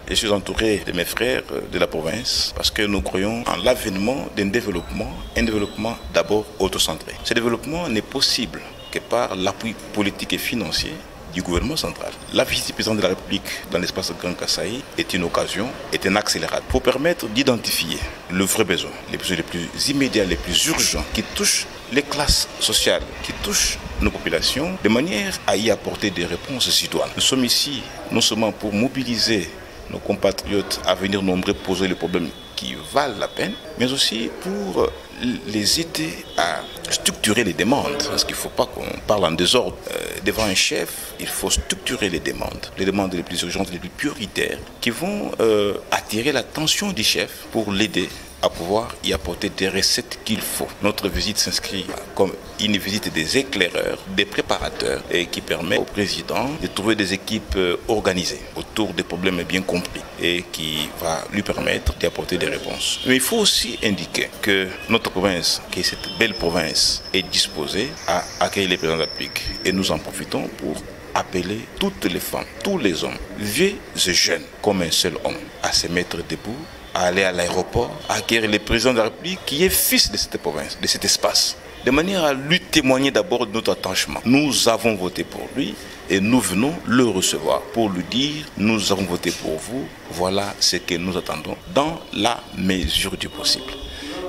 Je suis entouré de mes frères de la province parce que nous croyons en l'avènement d'un développement, un développement d'abord autocentré. Ce développement n'est possible que par l'appui politique et financier du gouvernement central. La visite du président de la République dans l'espace Grand Kasaï est une occasion, est un accélérateur pour permettre d'identifier le vrai besoin, les besoins les plus immédiats, les plus urgents qui touchent les classes sociales, qui touchent nos populations, de manière à y apporter des réponses citoyennes. Nous sommes ici non seulement pour mobiliser nos compatriotes à venir nombreux poser les problèmes qui valent la peine, mais aussi pour les aider à structurer les demandes. Parce qu'il ne faut pas qu'on parle en désordre. Devant un chef, il faut structurer les demandes les plus urgentes, les plus prioritaires, qui vont attirer l'attention du chef pour l'aider à pouvoir y apporter des recettes qu'il faut. Notre visite s'inscrit comme une visite des éclaireurs, des préparateurs, et qui permet au président de trouver des équipes organisées autour des problèmes bien compris et qui va lui permettre d'y apporter des réponses. Mais il faut aussi indiquer que notre province, qui est cette belle province, est disposée à accueillir les présidents de la République. Et nous en profitons pour appeler toutes les femmes, tous les hommes, vieux et jeunes, comme un seul homme, à se mettre debout, à aller à l'aéroport, à acquérir le président de la République qui est fils de cette province, de cet espace, de manière à lui témoigner d'abord de notre attachement. Nous avons voté pour lui et nous venons le recevoir pour lui dire « Nous avons voté pour vous, voilà ce que nous attendons dans la mesure du possible ».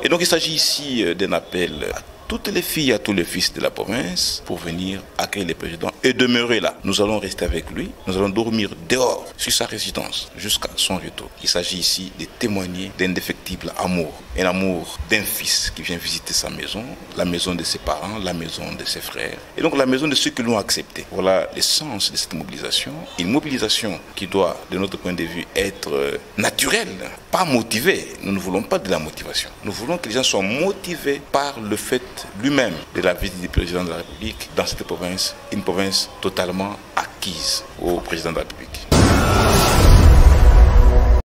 Et donc il s'agit ici d'un appel à toutes les filles, à tous les fils de la province pour venir accueillir le président et demeurer là. Nous allons rester avec lui, nous allons dormir dehors sur sa résidence jusqu'à son retour. Il s'agit ici de témoigner d'un indéfectible amour, un amour d'un fils qui vient visiter sa maison, la maison de ses parents, la maison de ses frères et donc la maison de ceux qui l'ont accepté. Voilà l'essence de cette mobilisation, une mobilisation qui doit, de notre point de vue, être naturelle, pas motivée. Nous ne voulons pas de la motivation. Nous voulons que les gens soient motivés par le fait lui-même de la visite du président de la République dans cette province, une province totalement acquise au président de la République.